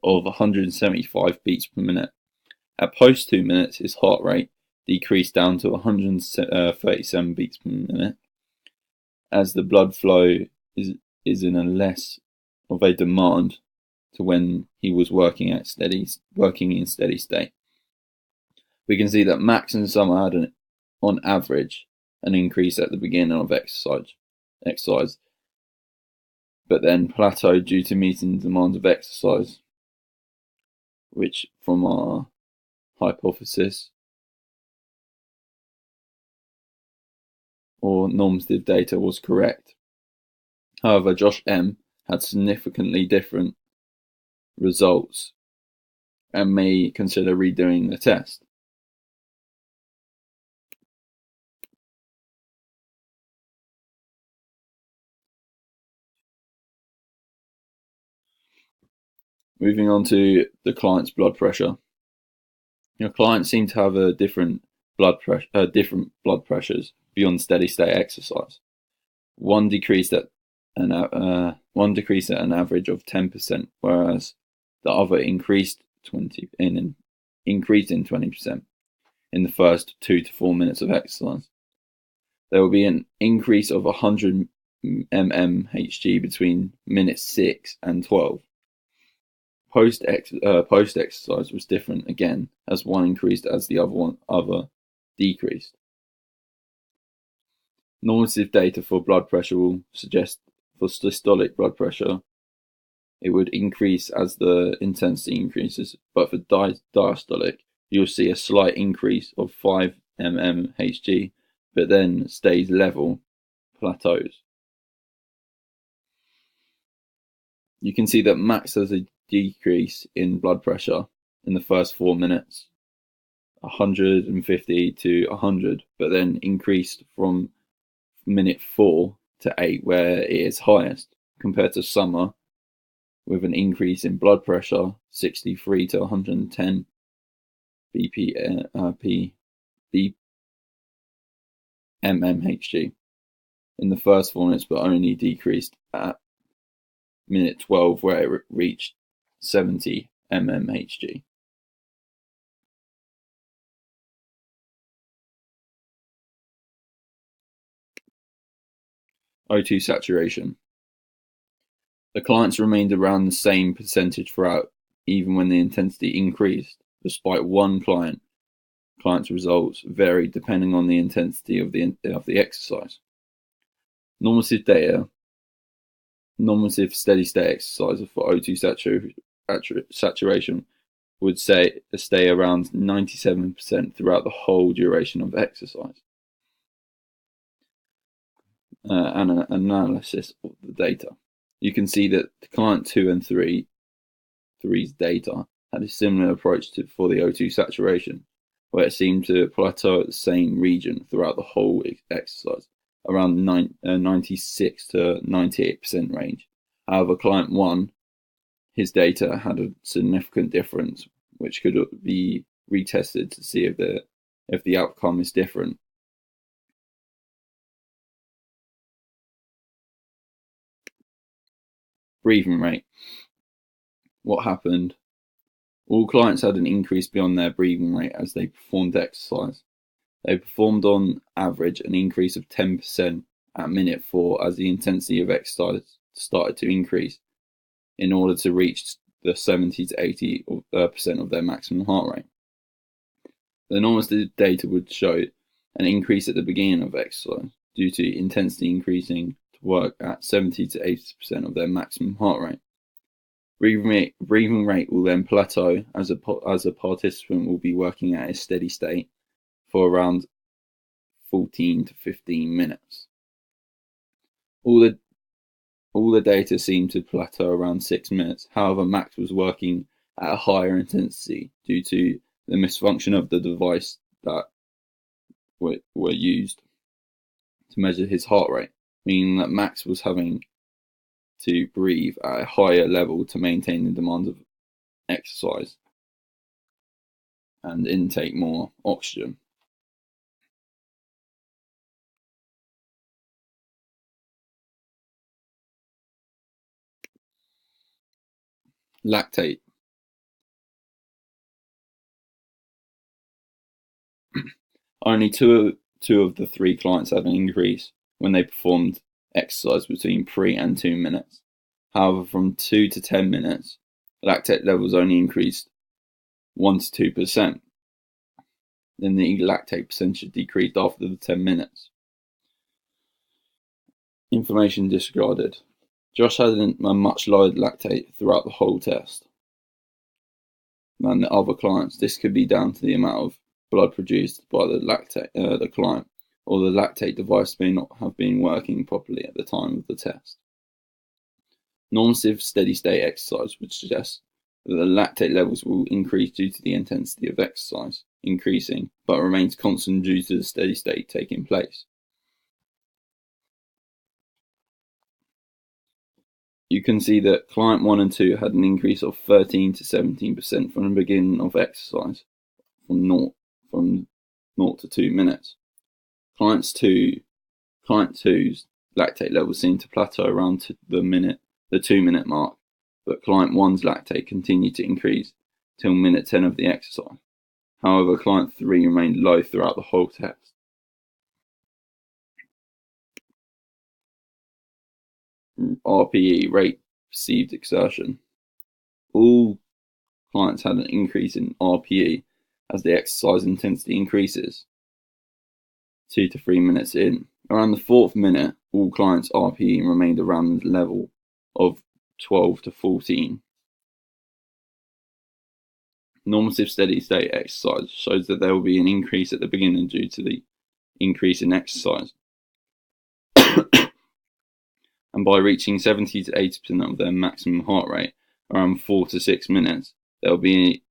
of 175 beats per minute. At post 2 minutes, his heart rate decreased down to 137 beats per minute, as the blood flow is in a less of a demand to when he was working in steady state. We can see that Max and Summer had on average an increase at the beginning of exercise, but then plateaued due to meeting the demands of exercise, which from our hypothesis or normative data was correct. However, Josh M had significantly different results and may consider redoing the test. Moving on to the client's blood pressure. Your client seemed to have different blood pressures beyond steady state exercise. One decreased at an average of 10%, whereas the other increased in 20% in the first 2 to 4 minutes of exercise. There will be an increase of 100 mmHg between minute 6 and 12. Post exercise was different again, as one increased as the other decreased. Normative data for blood pressure will suggest for systolic blood pressure it would increase as the intensity increases, but for diastolic you'll see a slight increase of 5 mmHg, but then stays level, plateaus. You can see that Max has a decrease in blood pressure in the first 4 minutes, 150 to 100, but then increased from minute 4 to 8 where it is highest, compared to Summer with an increase in blood pressure 63 to 110 mmHg in the first 4 minutes, but only decreased at minute 12 where it reached 70 mmHg. O2 saturation. The clients remained around the same percentage throughout, even when the intensity increased, despite one client's results varied depending on the intensity of the exercise. Normative steady state exercise for O2 saturation would stay around 97% throughout the whole duration of exercise. And an analysis of the data. You can see that client 2 and 3's data had a similar approach for the O2 saturation, where it seemed to plateau at the same region throughout the whole exercise, around 96 to 98% range. However, client 1, his data had a significant difference, which could be retested to see if the outcome is different. Breathing rate. What happened? All clients had an increase beyond their breathing rate as they performed exercise. They performed on average an increase of 10% at minute 4 as the intensity of exercise started to increase in order to reach the 70 to 80% of their maximum heart rate. The normative data would show an increase at the beginning of exercise due to intensity increasing to work at 70 to 80% of their maximum heart rate. Breathing rate will then plateau as a participant will be working at a steady state for around 14 to 15 minutes. All the data seemed to plateau around 6 minutes. However, Max was working at a higher intensity due to the misfunction of the device that were used to measure his heart rate, meaning that Max was having to breathe at a higher level to maintain the demands of exercise and intake more oxygen. Lactate. Only two of the three clients had an increase when they performed exercise between 3 and 2 minutes. However, from 2 to 10 minutes, lactate levels only increased 1 to 2%. Then the lactate percentage decreased after the 10 minutes. Information disregarded. Josh had a much lower lactate throughout the whole test than the other clients. This could be down to the amount of blood produced by the client, or the lactate device may not have been working properly at the time of the test. Normative steady-state exercise would suggest that the lactate levels will increase due to the intensity of exercise increasing, but remains constant due to the steady state taking place. You can see that client 1 and 2 had an increase of 13 to 17% from the beginning of exercise, from 0 to 2 minutes. Client 2's lactate levels seem to plateau around the 2 minute mark, but client 1's lactate continued to increase till minute 10 of the exercise. However, client 3 remained low throughout the whole test. RPE, rate perceived exertion. All clients had an increase in RPE as the exercise intensity increases 2 to 3 minutes in. Around the 4th minute, all clients' RPE remained around the level of 12 to 14. Normative steady-state exercise shows that there will be an increase at the beginning due to the increase in exercise. And by reaching 70 to 80% of their maximum heart rate around 4 to 6 minutes, there will be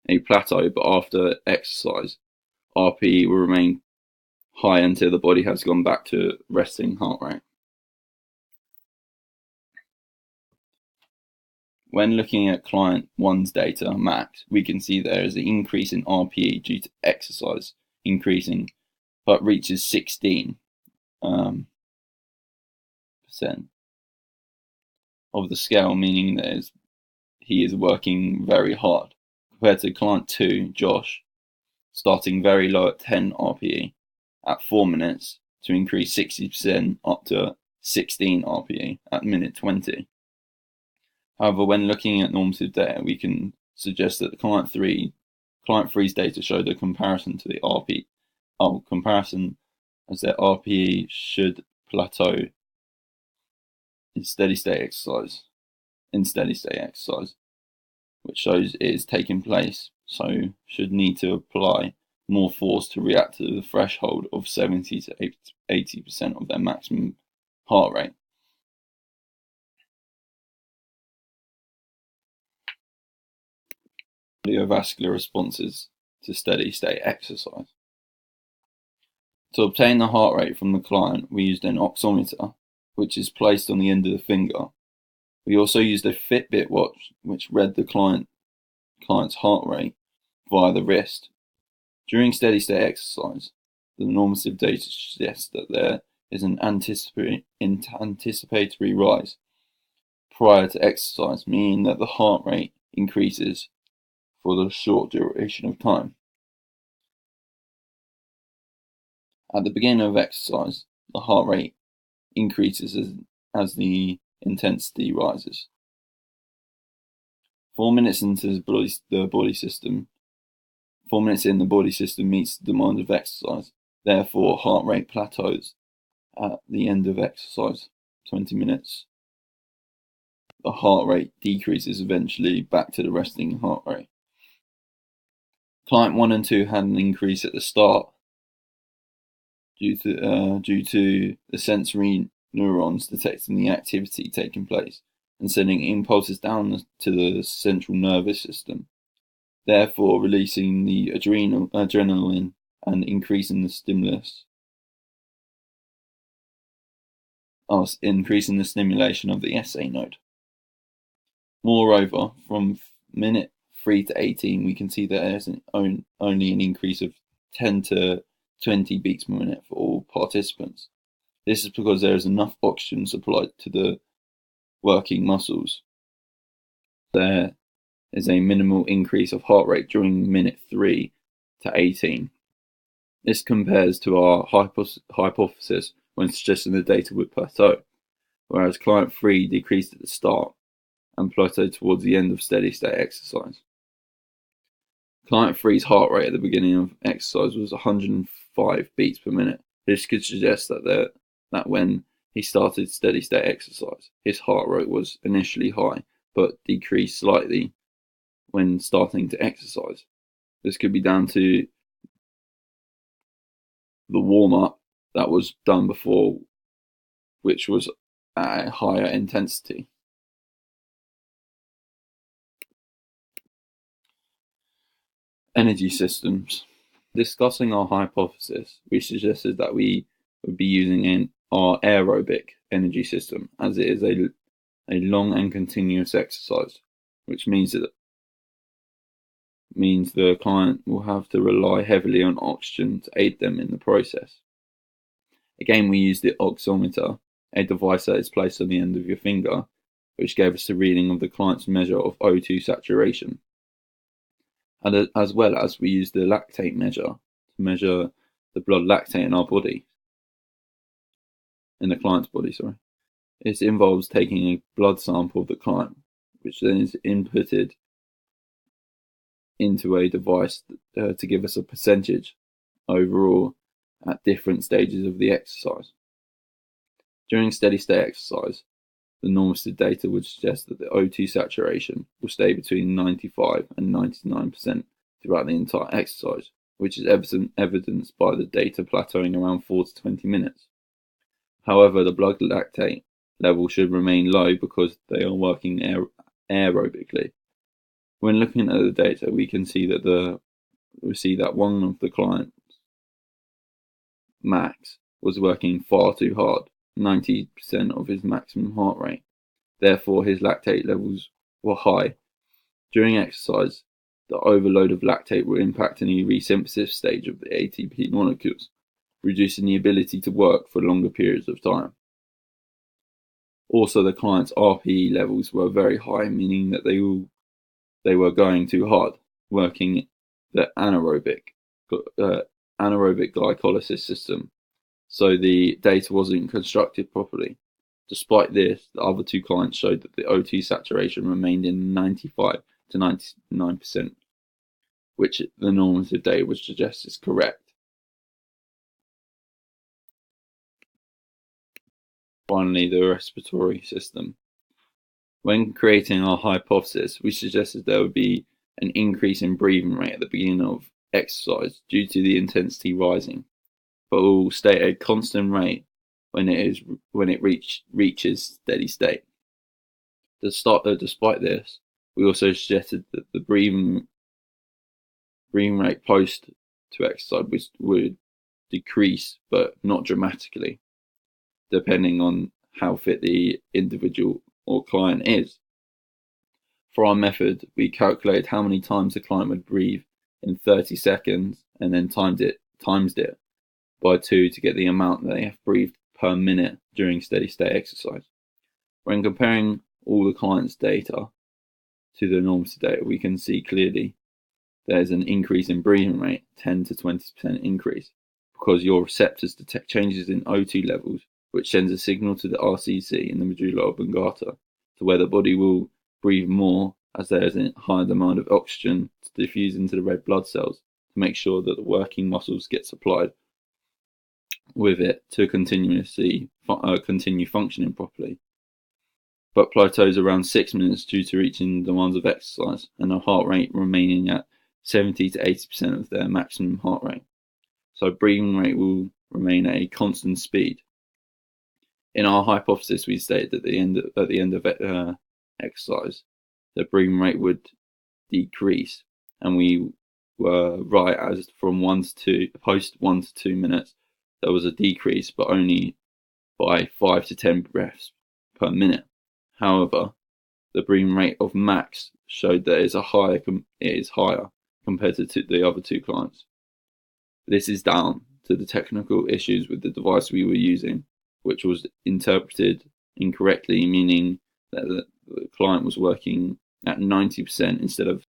a plateau, but after exercise, RPE will remain high until the body has gone back to resting heart rate. When looking at client 1's data, max, we can see there is an increase in RPE due to exercise increasing, but reaches 16% of the scale, meaning that he is working very hard, compared to client 2, Josh, starting very low at 10 RPE at 4 minutes to increase 60% up to 16 RPE at minute 20. However, when looking at normative data, we can suggest that the client 3's data showed a comparison to the comparison as their RPE should plateau in steady-state exercise, which shows it is taking place, so should need to apply more force to react to the threshold of 70 to 80% of their maximum heart rate. Cardiovascular responses to steady-state exercise. To obtain the heart rate from the client, we used an oximeter, which is placed on the end of the finger. We also used a Fitbit watch, which read the client's heart rate via the wrist. During steady-state exercise, the normative data suggests that there is an anticipatory rise prior to exercise, meaning that the heart rate increases for the short duration of time. At the beginning of exercise, the heart rate increases as the intensity rises. 4 minutes into the body system meets the demand of exercise. Therefore, heart rate plateaus at the end of exercise, 20 minutes. The heart rate decreases eventually back to the resting heart rate. Client 1 and 2 had an increase at the start due to the sensory neurons detecting the activity taking place and sending impulses down to the central nervous system, therefore releasing the adrenaline and increasing the stimulation of the SA node. Moreover, from minute 3 to 18, we can see that there's only an increase of 10 to 20 beats per minute for all participants. This is because there is enough oxygen supplied to the working muscles. There is a minimal increase of heart rate during minute 3 to 18. This compares to our hypothesis when suggesting the data would plateau, whereas client 3 decreased at the start and plateaued towards the end of steady state exercise. Client 3's heart rate at the beginning of exercise was 105 beats per minute. This could suggest that when he started steady state exercise, his heart rate was initially high but decreased slightly when starting to exercise. This could be down to the warm-up that was done before, which was at a higher intensity. Energy systems. Discussing our hypothesis, we suggested that we would be using our aerobic energy system, as it is a long and continuous exercise, which means the client will have to rely heavily on oxygen to aid them in the process. Again, we used the oximeter, a device that is placed on the end of your finger, which gave us the reading of the client's measure of O2 saturation. And as well as we used the lactate measure to measure the blood lactate in our body, in the client's body, sorry. It involves taking a blood sample of the client, which then is inputted into a device to give us a percentage overall at different stages of the exercise. During steady state exercise, the normative data would suggest that the O2 saturation will stay between 95 and 99% throughout the entire exercise, which is evidenced by the data plateauing around 4 to 20 minutes. However, the blood lactate level should remain low because they are working aerobically. When looking at the data, we can see that one of the clients, Max, was working far too hard, 90% of his maximum heart rate. Therefore, his lactate levels were high. During exercise, the overload of lactate will impact any resynthesis stage of the ATP molecules, reducing the ability to work for longer periods of time. Also, the client's RPE levels were very high, meaning that they were going too hard, working the anaerobic glycolysis system, so the data wasn't constructed properly. Despite this, the other two clients showed that the O2 saturation remained in 95 to 99%, which the normative data would suggest is correct. Finally, the respiratory system. When creating our hypothesis, we suggested there would be an increase in breathing rate at the beginning of exercise due to the intensity rising, but will stay at a constant rate when it reaches steady state. Despite this, we also suggested that the breathing rate post to exercise would decrease, but not dramatically, depending on how fit the individual or client is. For our method, we calculated how many times the client would breathe in 30 seconds and then times it by 2 to get the amount that they have breathed per minute during steady state exercise. When comparing all the client's data to the normative data, we can see clearly there's an increase in breathing rate, 10 to 20% increase, because your receptors detect changes in O2 levels, which sends a signal to the RCC in the medulla oblongata to where the body will breathe more as there is a higher demand of oxygen to diffuse into the red blood cells to make sure that the working muscles get supplied with it to continue functioning properly. But plateaus around 6 minutes due to reaching the demands of exercise and a heart rate remaining at 70 to 80% of their maximum heart rate. So breathing rate will remain at a constant speed. In our hypothesis, we stated that at the end of exercise, the breathing rate would decrease, and we were right, as from 1 to 2 minutes, there was a decrease, but only by 5 to 10 breaths per minute. However, the breathing rate of Max showed that it is higher compared to the other two clients. This is down to the technical issues with the device we were using, which was interpreted incorrectly, meaning that the client was working at 90% instead of